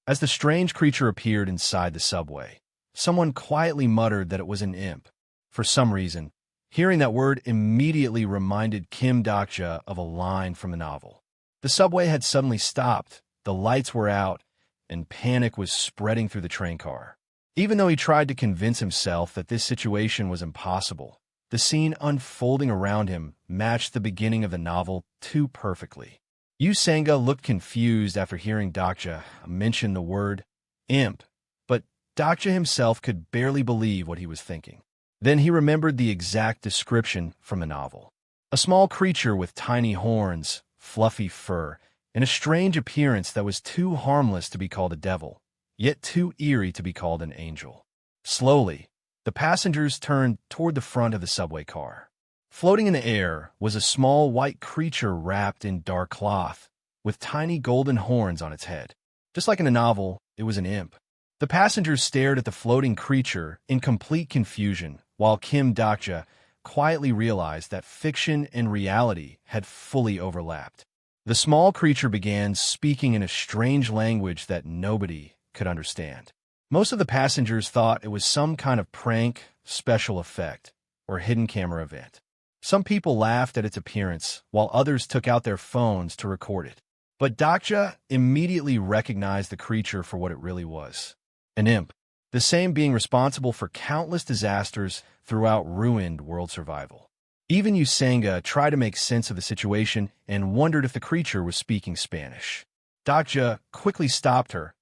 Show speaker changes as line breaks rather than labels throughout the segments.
As the strange creature appeared inside the subway, someone quietly muttered that it was an imp. For some reason, hearing that word immediately reminded Kim Dokja of a line from the novel. The subway had suddenly stopped, the lights were out, and panic was spreading through the train car. Even though he tried to convince himself that this situation was impossible, the scene unfolding around him matched the beginning of the novel too perfectly. Yu Sanga looked confused after hearing Dokja mention the word imp, but Dokja himself could barely believe what he was thinking. Then he remembered the exact description from the novel. A small creature with tiny horns, fluffy fur, and a strange appearance that was too harmless to be called a devil, yet too eerie to be called an angel. Slowly, the passengers turned toward the front of the subway car. Floating in the air was a small white creature wrapped in dark cloth, with tiny golden horns on its head. Just like in the novel, it was an imp. The passengers stared at the floating creature in complete confusion, while Kim Dokja quietly realized that fiction and reality had fully overlapped. The small creature began speaking in a strange language that nobody could understand. Most of the passengers thought it was some kind of prank, special effect, or hidden camera event. Some people laughed at its appearance, while others took out their phones to record it. But Dokja immediately recognized the creature for what it really was. An imp, the same being responsible for countless disasters throughout ruined world survival. Even Usanga tried to make sense of the situation and wondered if the creature was speaking Spanish. Dokja quickly stopped her,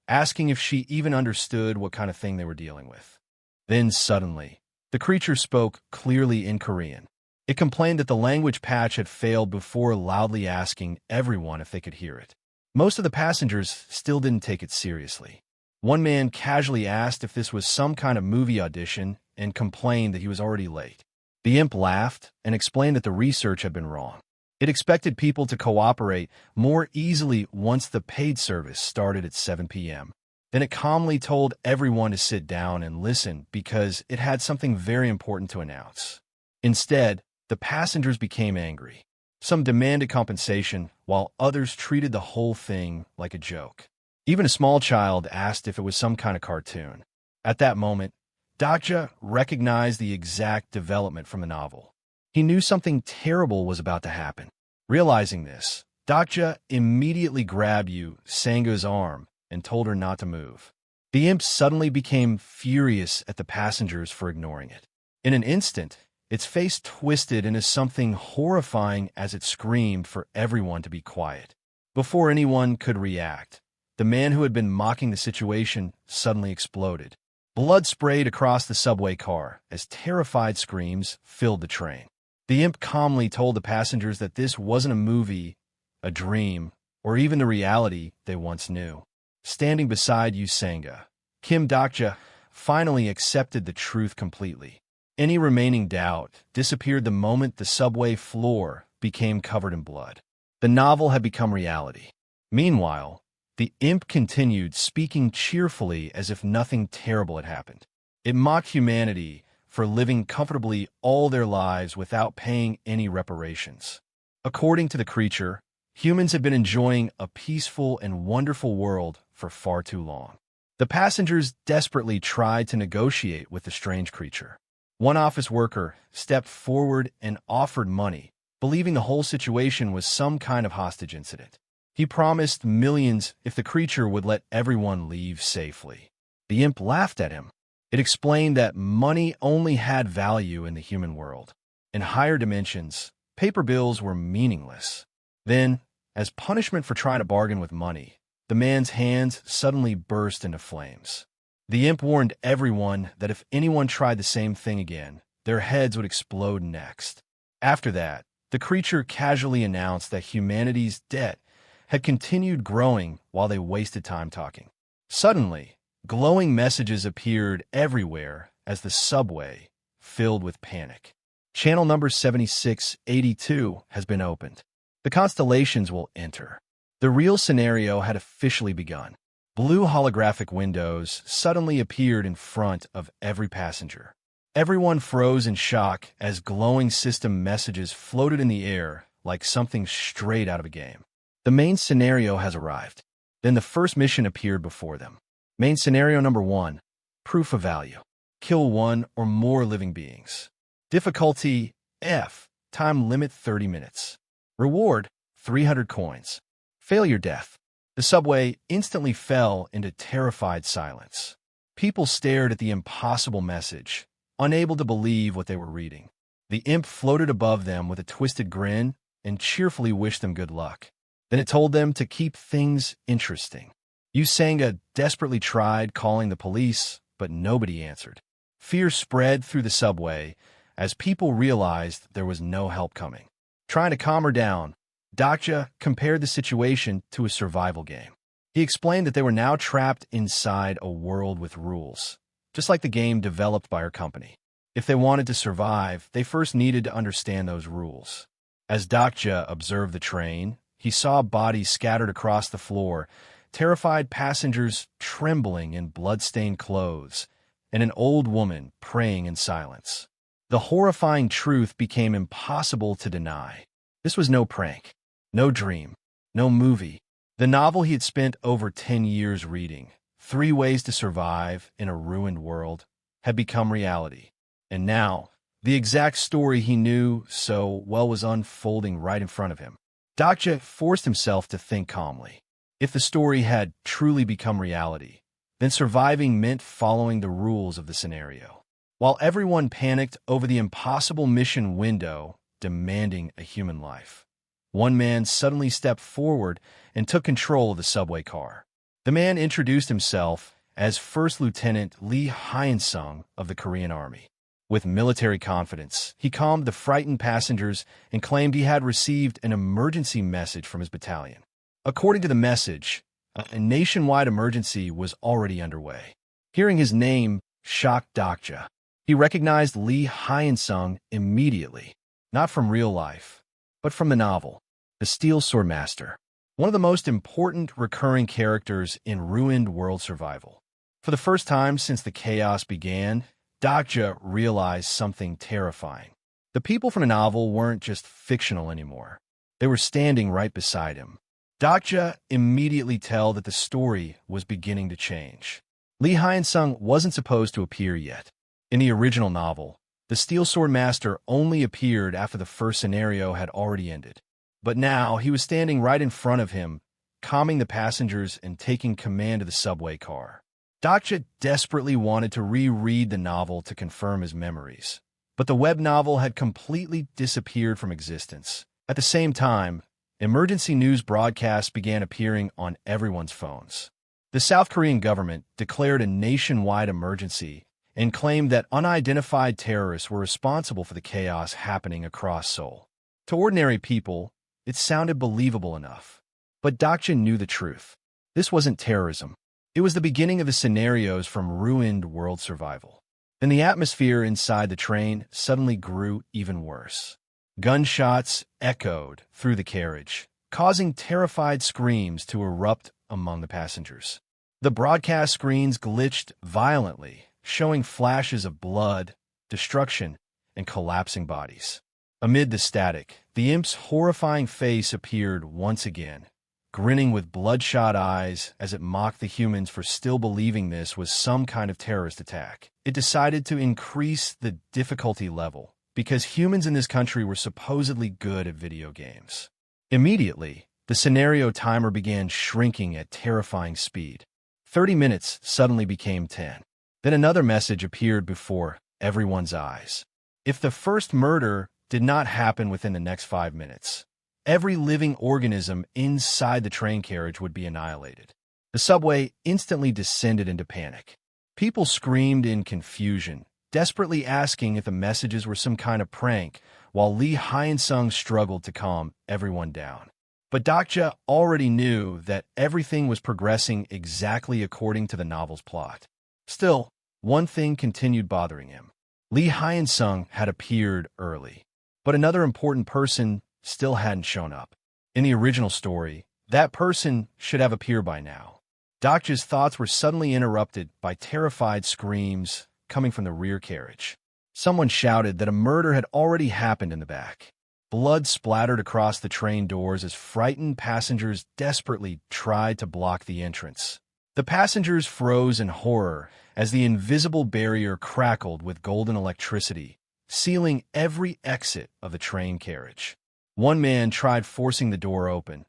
asking if she even understood what kind of thing they were dealing with. Then suddenly, the creature spoke clearly in Korean. It complained that the language patch had failed before loudly asking everyone if they could hear it. Most of the passengers still didn't take it seriously. One man casually asked if this was some kind of movie audition and complained that he was already late. The imp laughed and explained that the research had been wrong. It expected people to cooperate more easily once the paid service started at 7 p.m. Then it calmly told everyone to sit down and listen because it had something very important to announce. Instead, the passengers became angry. Some demanded compensation, while others treated the whole thing like a joke. Even a small child asked if it was some kind of cartoon. At that moment, Dokja recognized the exact development from the novel. He knew something terrible was about to happen. Realizing this, Dokja immediately grabbed Yu Sanga's arm and told her not to move. The imp suddenly became furious at the passengers for ignoring it. In an instant, its face twisted into something horrifying as it screamed for everyone to be quiet. Before anyone could react, the man who had been mocking the situation suddenly exploded. Blood sprayed across the subway car as terrified screams filled the train. The imp calmly told the passengers that this wasn't a movie, a dream, or even the reality they once knew. Standing beside Usanga, Kim Dokja finally accepted the truth completely. Any remaining doubt disappeared the moment the subway floor became covered in blood. The novel had become reality. Meanwhile, the imp continued speaking cheerfully as if nothing terrible had happened. It mocked humanity for living comfortably all their lives without paying any reparations. According to the creature, humans had been enjoying a peaceful and wonderful world for far too long. The passengers desperately tried to negotiate with the strange creature. One office worker stepped forward and offered money, believing the whole situation was some kind of hostage incident. He promised millions if the creature would let everyone leave safely. The imp laughed at him. It explained that money only had value in the human world. In higher dimensions, paper bills were meaningless. Then, as punishment for trying to bargain with money, the man's hands suddenly burst into flames. The imp warned everyone that if anyone tried the same thing again, their heads would explode next. After that, the creature casually announced that humanity's debt had continued growing while they wasted time talking. Suddenly, glowing messages appeared everywhere as the subway filled with panic. Channel number 7682 has been opened. The constellations will enter. The real scenario had officially begun. Blue holographic windows suddenly appeared in front of every passenger. Everyone froze in shock as glowing system messages floated in the air like something straight out of a game. The main scenario has arrived. Then the first mission appeared before them. Main scenario number 1, proof of value. Kill 1 or more living beings. Difficulty F. Time limit 30 minutes. Reward 300 coins. Failure death. The subway instantly fell into terrified silence. People stared at the impossible message, unable to believe what they were reading. The imp floated above them with a twisted grin and cheerfully wished them good luck. Then it told them to keep things interesting. Usanga desperately tried calling the police, but nobody answered. Fear spread through the subway as people realized there was no help coming. Trying to calm her down, Dakja compared the situation to a survival game. He explained that they were now trapped inside a world with rules, just like the game developed by her company. If they wanted to survive, they first needed to understand those rules. As Dakja observed the train, he saw bodies scattered across the floor, terrified passengers trembling in blood-stained clothes, and an old woman praying in silence. The horrifying truth became impossible to deny. This was no prank, no dream, no movie. The novel he had spent over 10 years reading, 3 Ways to Survive in a Ruined World, had become reality. And now, the exact story he knew so well was unfolding right in front of him. Dakja forced himself to think calmly. If the story had truly become reality, then surviving meant following the rules of the scenario. While everyone panicked over the impossible mission window demanding a human life, one man suddenly stepped forward and took control of the subway car. The man introduced himself as First Lieutenant Lee Hyun-sung of the Korean Army. With military confidence, he calmed the frightened passengers and claimed he had received an emergency message from his battalion. According to the message, a nationwide emergency was already underway. Hearing his name shocked Dakja. He recognized Lee Hyun-sung immediately, not from real life, but from the novel, The Steel Sword Master, one of the most important recurring characters in ruined world survival. For the first time since the chaos began, Dakja realized something terrifying. The people from the novel weren't just fictional anymore. They were standing right beside him. Dakja immediately told that the story was beginning to change. Lee Hyun-sung wasn't supposed to appear yet. In the original novel, the Steel Sword Master only appeared after the first scenario had already ended. But now he was standing right in front of him, calming the passengers and taking command of the subway car. Dakja desperately wanted to reread the novel to confirm his memories, but the web novel had completely disappeared from existence. At the same time, emergency news broadcasts began appearing on everyone's phones. The South Korean government declared a nationwide emergency and claimed that unidentified terrorists were responsible for the chaos happening across Seoul. To ordinary people, it sounded believable enough. But Dakja knew the truth. This wasn't terrorism. It was the beginning of the scenarios from ruined world survival. Then the atmosphere inside the train suddenly grew even worse. Gunshots echoed through the carriage, causing terrified screams to erupt among the passengers. The broadcast screens glitched violently, showing flashes of blood, destruction, and collapsing bodies. Amid the static, the imp's horrifying face appeared once again, grinning with bloodshot eyes as it mocked the humans for still believing this was some kind of terrorist attack. It decided to increase the difficulty level because humans in this country were supposedly good at video games. Immediately, the scenario timer began shrinking at terrifying speed. 30 minutes suddenly became 10. Then another message appeared before everyone's eyes. If the first murder did not happen within the next 5 minutes, every living organism inside the train carriage would be annihilated. The subway instantly descended into panic. People screamed in confusion, desperately asking if the messages were some kind of prank, while Lee Hyun-sung struggled to calm everyone down. But Dakja already knew that everything was progressing exactly according to the novel's plot. Still, one thing continued bothering him. Lee Hyun-sung had appeared early, but another important person still hadn't shown up. In the original story, that person should have appeared by now. Dakja's thoughts were suddenly interrupted by terrified screams coming from the rear carriage. Someone shouted that a murder had already happened in the back. blood splattered across the train doors as frightened passengers desperately tried to block the entrance. The passengers froze in horror as the invisible barrier crackled with golden electricity, sealing every exit of the train carriage. One man tried forcing the door open,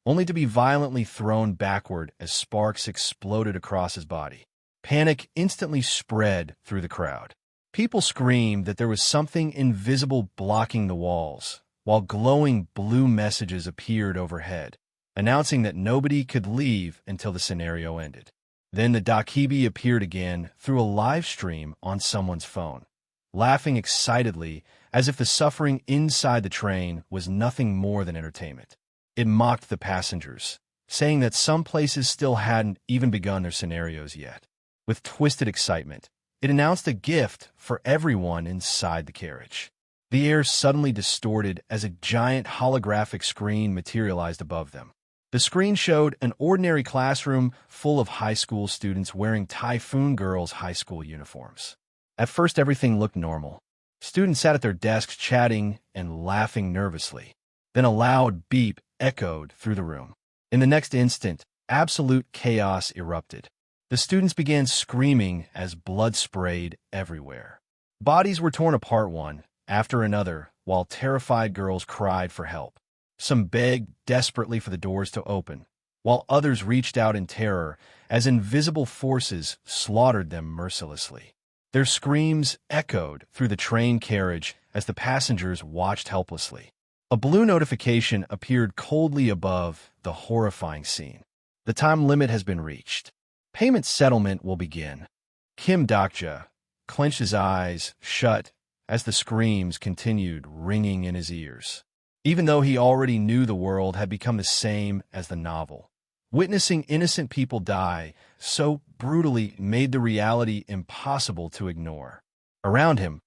only to be violently thrown backward as sparks exploded across his body. Panic instantly spread through the crowd. People screamed that there was something invisible blocking the walls, while glowing blue messages appeared overhead, announcing that nobody could leave until the scenario ended. Then the Dakibi appeared again through a live stream on someone's phone, laughing excitedly as if the suffering inside the train was nothing more than entertainment. It mocked the passengers, saying that some places still hadn't even begun their scenarios yet. With twisted excitement, it announced a gift for everyone inside the carriage. The air suddenly distorted as a giant holographic screen materialized above them. The screen showed an ordinary classroom full of high school students wearing Typhoon Girls' high school uniforms. At first, everything looked normal. Students sat at their desks chatting and laughing nervously. Then a loud beep echoed through the room. In the next instant, absolute chaos erupted. The students began screaming as blood sprayed everywhere. Bodies were torn apart one after another, while terrified girls cried for help. Some begged desperately for the doors to open, while others reached out in terror as invisible forces slaughtered them mercilessly. Their screams echoed through the train carriage as the passengers watched helplessly. A blue notification appeared coldly above the horrifying scene. The time limit has been reached. Payment settlement will begin. Kim Dokja clenched his eyes shut as the screams continued ringing in his ears. Even though he already knew the world had become the same as the novel, witnessing innocent people die so brutally made the reality impossible to ignore. Around him,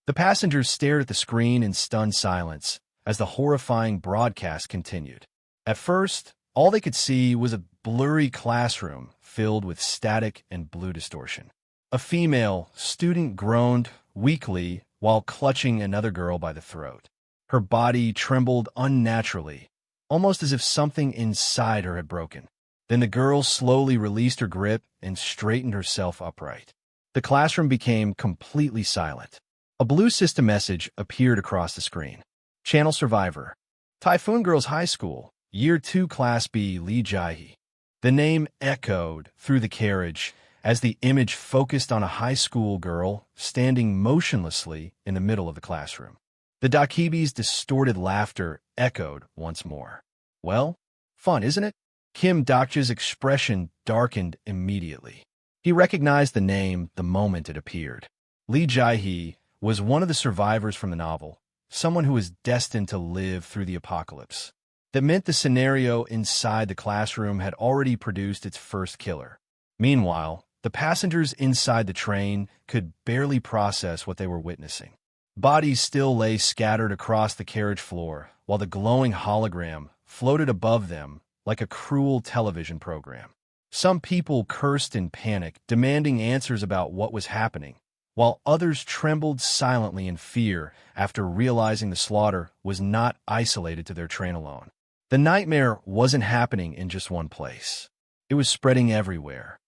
the passengers stared at the screen in stunned silence as the horrifying broadcast continued. At first, all they could see was a blurry classroom filled with static and blue distortion. A female student groaned weakly while clutching another girl by the throat. Her body trembled unnaturally, almost as if something inside her had broken. Then the girl slowly released her grip and straightened herself upright. The classroom became completely silent. A blue system message appeared across the screen. Channel Survivor. Typhoon Girls High School, Year 2 Class B, Lee Jae-hee. The name echoed through the carriage as the image focused on a high school girl standing motionlessly in the middle of the classroom. The Dakibi's distorted laughter echoed once more. Well, fun, isn't it? Kim Dokja's expression darkened immediately. He recognized the name the moment it appeared. Lee Jae-hee was one of the survivors from the novel, someone who was destined to live through the apocalypse. That meant the scenario inside the classroom had already produced its first killer. Meanwhile, the passengers inside the train could barely process what they were witnessing. Bodies still lay scattered across the carriage floor, while the glowing hologram floated above them like a cruel television program. Some people cursed in panic, demanding answers about what was happening, while others trembled silently in fear after realizing the slaughter was not isolated to their train alone. The nightmare wasn't happening in just one place. It was spreading everywhere,